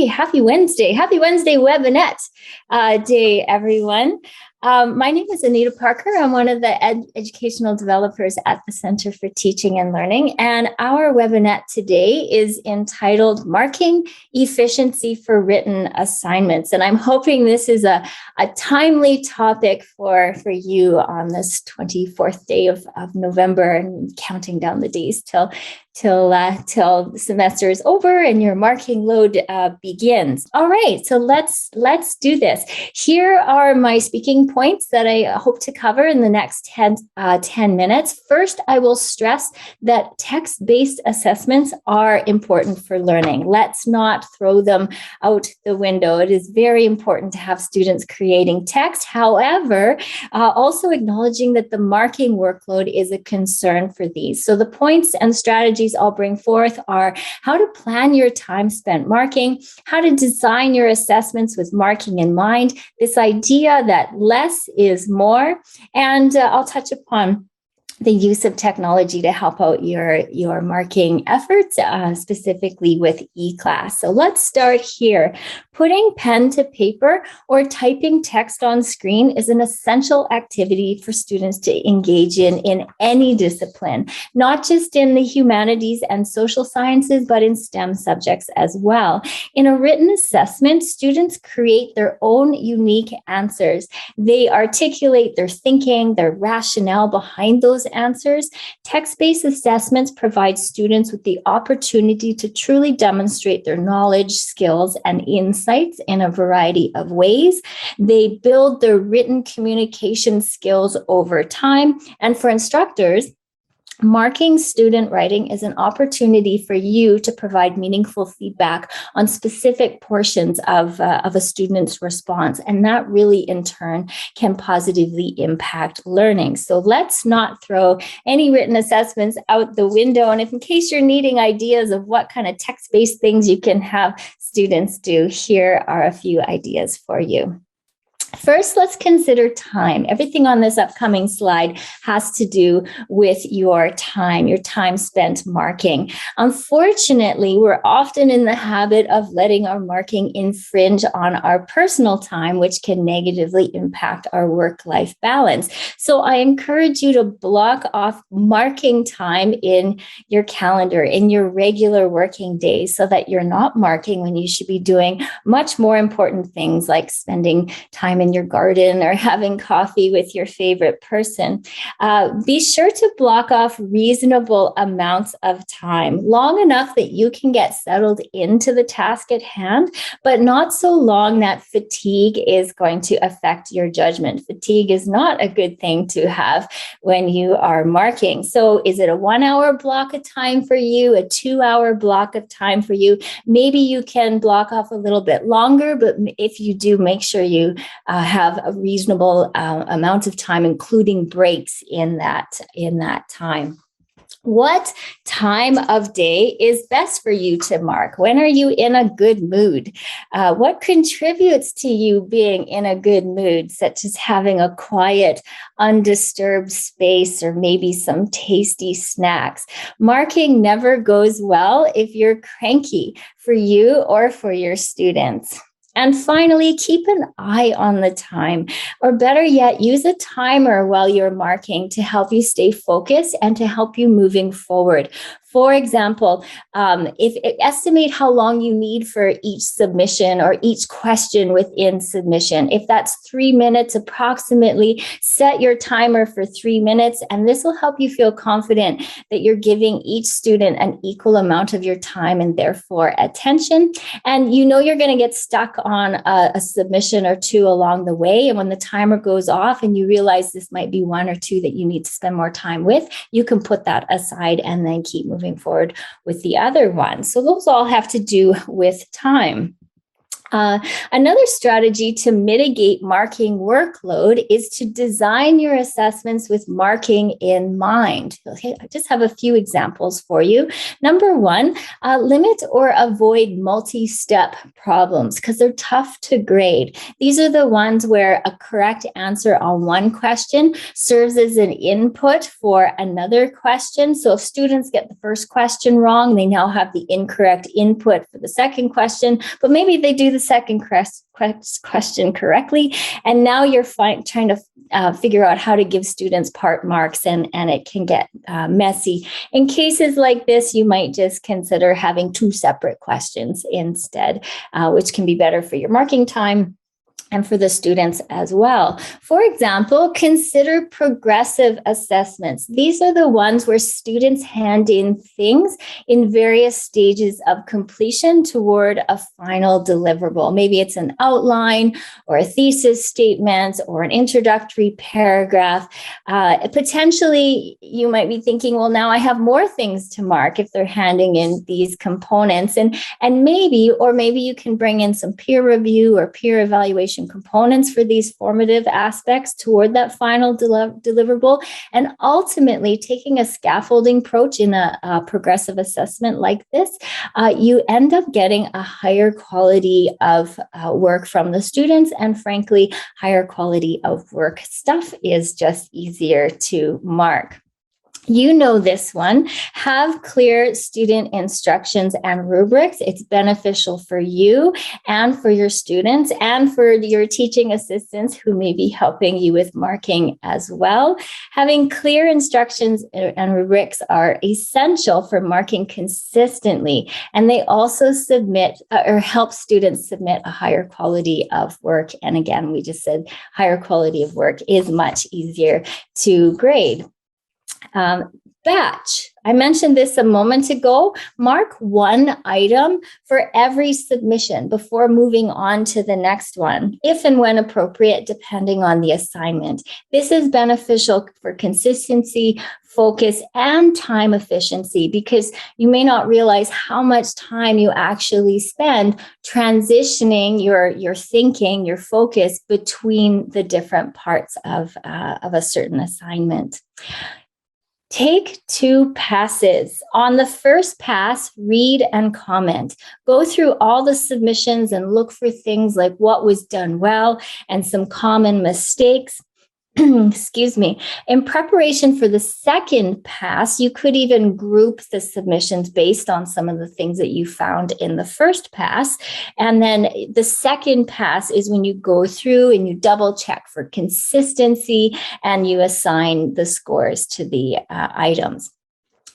Hey, happy Wednesday. Happy Wednesday Webinet day, everyone. My name is Anita Parker. I'm one of the educational developers at the Center for Teaching and Learning. And our webinet today is entitled Marking Efficiency for Written Assignments. And I'm hoping this is a timely topic for you on this 24th day of November, and counting down the days till the semester is over and your marking load begins. All right, so let's do this. Here are my speaking points that I hope to cover in the next 10 minutes. First, I will stress that text-based assessments are important for learning. Let's not throw them out the window. It is very important to have students creating text. However, also acknowledging that the marking workload is a concern for these. So the points and strategies I'll bring forth are how to plan your time spent marking, how to design your assessments with marking in mind, this idea that less is more, and I'll touch upon the use of technology to help out your marking efforts, specifically with eClass. So let's start here. Putting pen to paper or typing text on screen is an essential activity for students to engage in any discipline, not just in the humanities and social sciences, but in STEM subjects as well. In a written assessment, students create their own unique answers. They articulate their thinking, their rationale behind those answers. Text-based assessments provide students with the opportunity to truly demonstrate their knowledge, skills, and insights in a variety of ways. They build their written communication skills over time. And for instructors, marking student writing is an opportunity for you to provide meaningful feedback on specific portions of a student's response. And that really, in turn, can positively impact learning. So let's not throw any written assessments out the window. And if in case you're needing ideas of what kind of text-based things you can have students do, here are a few ideas for you. First, let's consider time. Everything on this upcoming slide has to do with your time spent marking. Unfortunately, we're often in the habit of letting our marking infringe on our personal time, which can negatively impact our work-life balance. So I encourage you to block off marking time in your calendar, in your regular working days, so that you're not marking when you should be doing much more important things like spending time in your garden or having coffee with your favorite person. Be sure to block off reasonable amounts of time, long enough that you can get settled into the task at hand, but not so long that fatigue is going to affect your judgment. Fatigue is not a good thing to have when you are marking. So is it a 1 hour block of time for you, a 2 hour block of time for you? Maybe you can block off a little bit longer, but if you do, make sure you have a reasonable amount of time, including breaks in that time. What time of day is best for you to mark? When are you in a good mood? What contributes to you being in a good mood, such as having a quiet, undisturbed space or maybe some tasty snacks? Marking never goes well if you're cranky, for you or for your students. And finally, keep an eye on the time, or better yet, use a timer while you're marking to help you stay focused and to help you moving forward. For example, estimate how long you need for each submission or each question within submission. If that's 3 minutes approximately, set your timer for 3 minutes, and this will help you feel confident that you're giving each student an equal amount of your time and therefore attention. And you know you're going to get stuck on a submission or two along the way. And when the timer goes off and you realize this might be one or two that you need to spend more time with, you can put that aside and then keep moving forward with the other one. So those all have to do with time. Another strategy to mitigate marking workload is to design your assessments with marking in mind. Okay, I just have a few examples for you. Number one, limit or avoid multi-step problems because they're tough to grade. These are the ones where a correct answer on one question serves as an input for another question. So if students get the first question wrong, they now have the incorrect input for the second question, but maybe they do the second question correctly, and now you're trying to figure out how to give students part marks, and it can get messy. In cases like this, you might just consider having two separate questions instead, which can be better for your marking time and for the students as well. For example, consider progressive assessments. These are the ones where students hand in things in various stages of completion toward a final deliverable. Maybe it's an outline or a thesis statement or an introductory paragraph. Potentially, you might be thinking, well, now I have more things to mark if they're handing in these components. And maybe you can bring in some peer review or peer evaluation components for these formative aspects toward that final deliverable. And ultimately, taking a scaffolding approach in a progressive assessment like this, you end up getting a higher quality of work from the students, and frankly, higher quality of work. Stuff is just easier to mark. You know this one. Have clear student instructions and rubrics. It's beneficial for you and for your students and for your teaching assistants who may be helping you with marking as well. Having clear instructions and rubrics are essential for marking consistently, and they also submit or help students submit a higher quality of work. And again, we just said higher quality of work is much easier to grade. Batch. I mentioned this a moment ago. Mark one item for every submission before moving on to the next one, if and when appropriate, depending on the assignment. This is beneficial for consistency, focus, and time efficiency, because you may not realize how much time you actually spend transitioning your thinking, your focus between the different parts of a certain assignment. Take 2 passes. On the first pass, read and comment. Go through all the submissions and look for things like what was done well and some common mistakes. Excuse me. In preparation for the second pass, you could even group the submissions based on some of the things that you found in the first pass. And then the second pass is when you go through and you double check for consistency and you assign the scores to the items.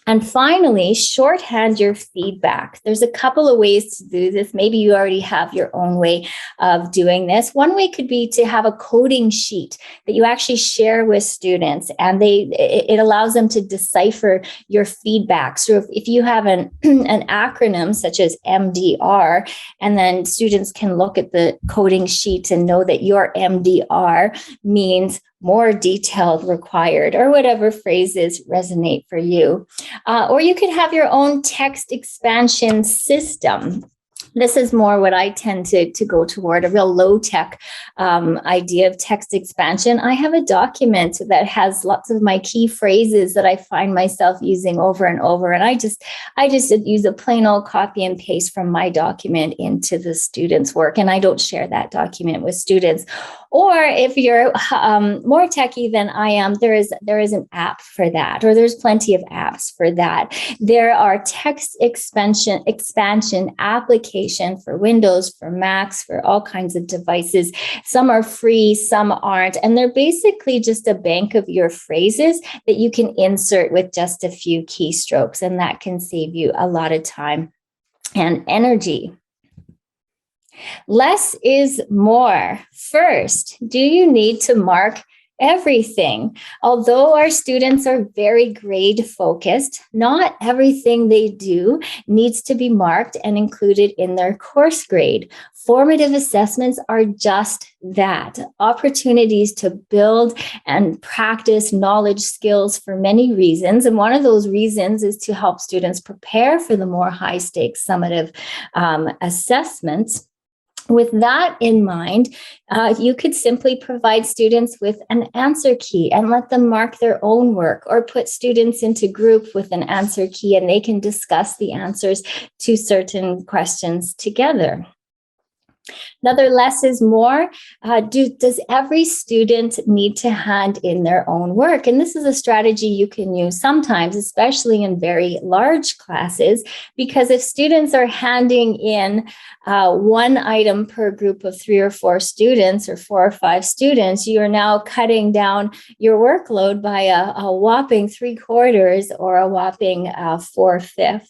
And finally, shorthand your feedback. There's a couple of ways to do this. Maybe you already have your own way of doing this. One way could be to have a coding sheet that you actually share with students, and it allows them to decipher your feedback. So if you have an acronym such as MDR, and then students can look at the coding sheet and know that your MDR means more detailed required, or whatever phrases resonate for you. Or you could have your own text expansion system. This is more what I tend to go toward, a real low-tech idea of text expansion. I have a document that has lots of my key phrases that I find myself using over and over. And I just use a plain old copy and paste from my document into the students' work. And I don't share that document with students. Or if you're more techie than I am, there is an app for that, or there's plenty of apps for that. There are text expansion applications for Windows, for Macs, for all kinds of devices. Some are free, some aren't, and they're basically just a bank of your phrases that you can insert with just a few keystrokes, and that can save you a lot of time and energy. Less is more. First, do you need to mark everything? Although our students are very grade focused, not everything they do needs to be marked and included in their course grade. Formative assessments are just that, opportunities to build and practice knowledge skills for many reasons. And one of those reasons is to help students prepare for the more high-stakes summative assessments. With that in mind, you could simply provide students with an answer key and let them mark their own work, or put students into group with an answer key and they can discuss the answers to certain questions together. Another less is more. Does every student need to hand in their own work? And this is a strategy you can use sometimes, especially in very large classes, because if students are handing in one item per group of 3 or 4 students, or 4 or 5 students, you are now cutting down your workload by a whopping 3/4 or a whopping 4/5.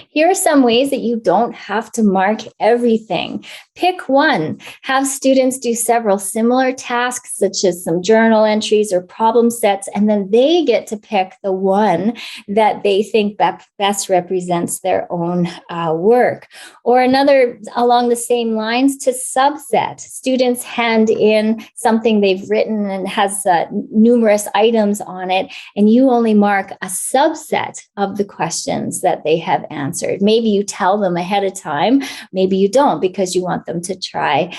Here are some ways that you don't have to mark everything. Pick one. Have students do several similar tasks, such as some journal entries or problem sets, and then they get to pick the one that they think best represents their own work. Or another, along the same lines, to subset. Students hand in something they've written and has numerous items on it, and you only mark a subset of the questions that they have answered. Maybe you tell them ahead of time, maybe you don't, because you want them to try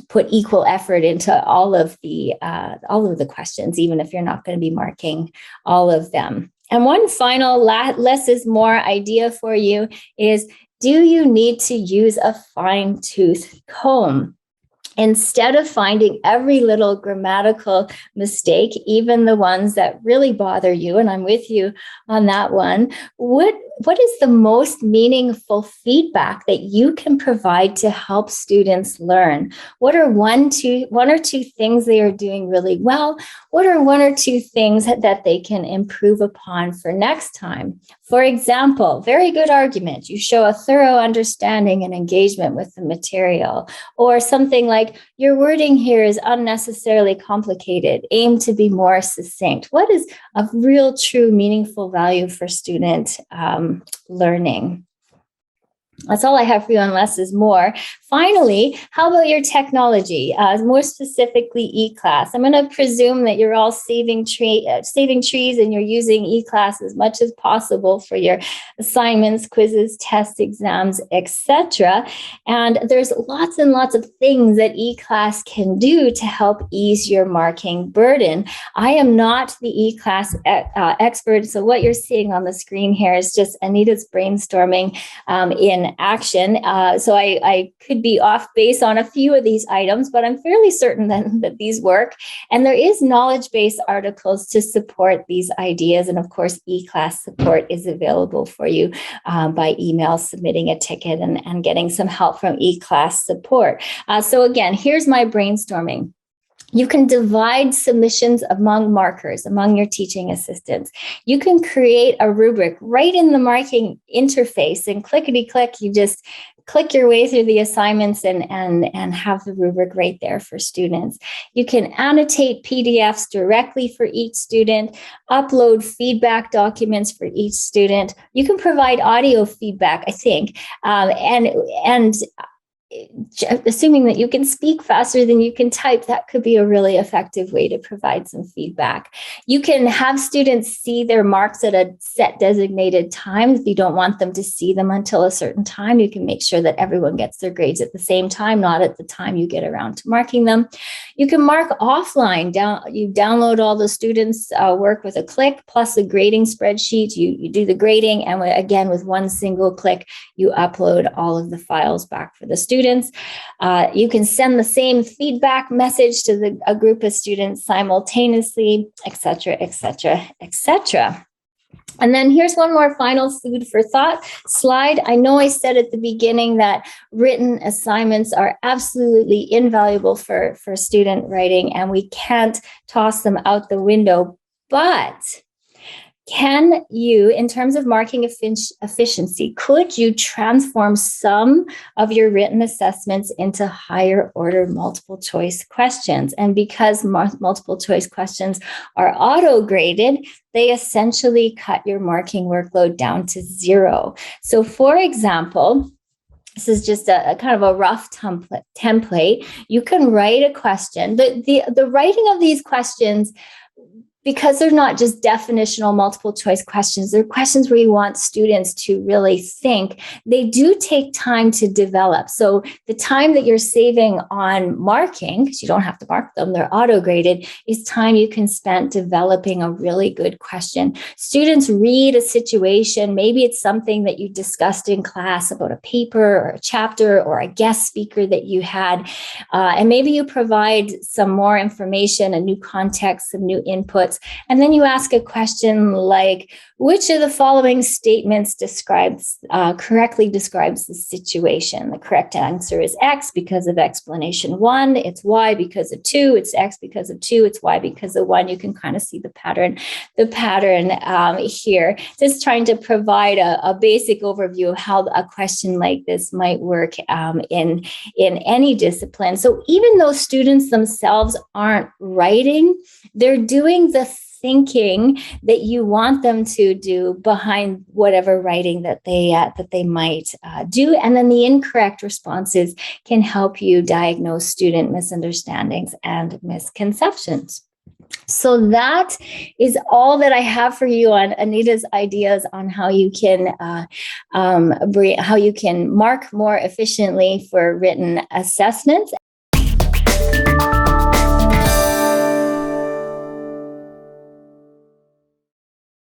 put equal effort into all of the questions, even if you're not going to be marking all of them. And one final less is more idea for you is, do you need to use a fine-tooth comb? Instead of finding every little grammatical mistake, even the ones that really bother you, and I'm with you on that one, what is the most meaningful feedback that you can provide to help students learn? What are one or two things they are doing really well? What are 1 or 2 things that they can improve upon for next time? For example, very good argument. You show a thorough understanding and engagement with the material. Or something like, your wording here is unnecessarily complicated. Aim to be more succinct. What is of real, true, meaningful value for student learning? That's all I have for you on less is more. Finally, how about your technology? More specifically, eClass. I'm going to presume that you're all saving trees and you're using eClass as much as possible for your assignments, quizzes, tests, exams, etc. And there's lots and lots of things that eClass can do to help ease your marking burden. I am not the eClass expert, so what you're seeing on the screen here is just Anita's brainstorming in action. So I could be off base on a few of these items, but I'm fairly certain that these work. And there is knowledge-based articles to support these ideas. And of course, eClass support is available for you by email, submitting a ticket and getting some help from eClass support. So again, here's my brainstorming. You can divide submissions among markers, among your teaching assistants. You can create a rubric right in the marking interface, and clickety-click, you just click your way through the assignments and have the rubric right there for students. You can annotate PDFs directly for each student, upload feedback documents for each student. You can provide audio feedback, I think, and assuming that you can speak faster than you can type, that could be a really effective way to provide some feedback. You can have students see their marks at a set designated time. If you don't want them to see them until a certain time, you can make sure that everyone gets their grades at the same time, not at the time you get around to marking them. You can mark offline. You download all the students' work with a click, plus a grading spreadsheet. You do the grading, and again, with one single click, you upload all of the files back for the students. You can send the same feedback message to a group of students simultaneously, etc., etc., etc. And then here's one more final food for thought slide. I know I said at the beginning that written assignments are absolutely invaluable for student writing, and we can't toss them out the window, but can you, in terms of marking efficiency, could you transform some of your written assessments into higher order multiple choice questions? And because multiple choice questions are auto graded, they essentially cut your marking workload down to 0. So for example, this is just a kind of a rough template. You can write a question. The writing of these questions because they're not just definitional multiple choice questions, they're questions where you want students to really think. They do take time to develop. So the time that you're saving on marking, because you don't have to mark them, they're auto-graded, is time you can spend developing a really good question. Students read a situation, maybe it's something that you discussed in class about a paper or a chapter or a guest speaker that you had, and maybe you provide some more information, a new context, some new inputs. And then you ask a question like, which of the following statements correctly describes the situation? The correct answer is X because of explanation 1. It's Y because of 2. It's X because of 2. It's Y because of 1. You can kind of see the pattern here. Just trying to provide a basic overview of how a question like this might work in any discipline. So even though students themselves aren't writing, they're doing the thinking that you want them to do behind whatever writing that they might do. And then the incorrect responses can help you diagnose student misunderstandings and misconceptions. So that is all that I have for you on Anita's ideas on how you can mark more efficiently for written assessments.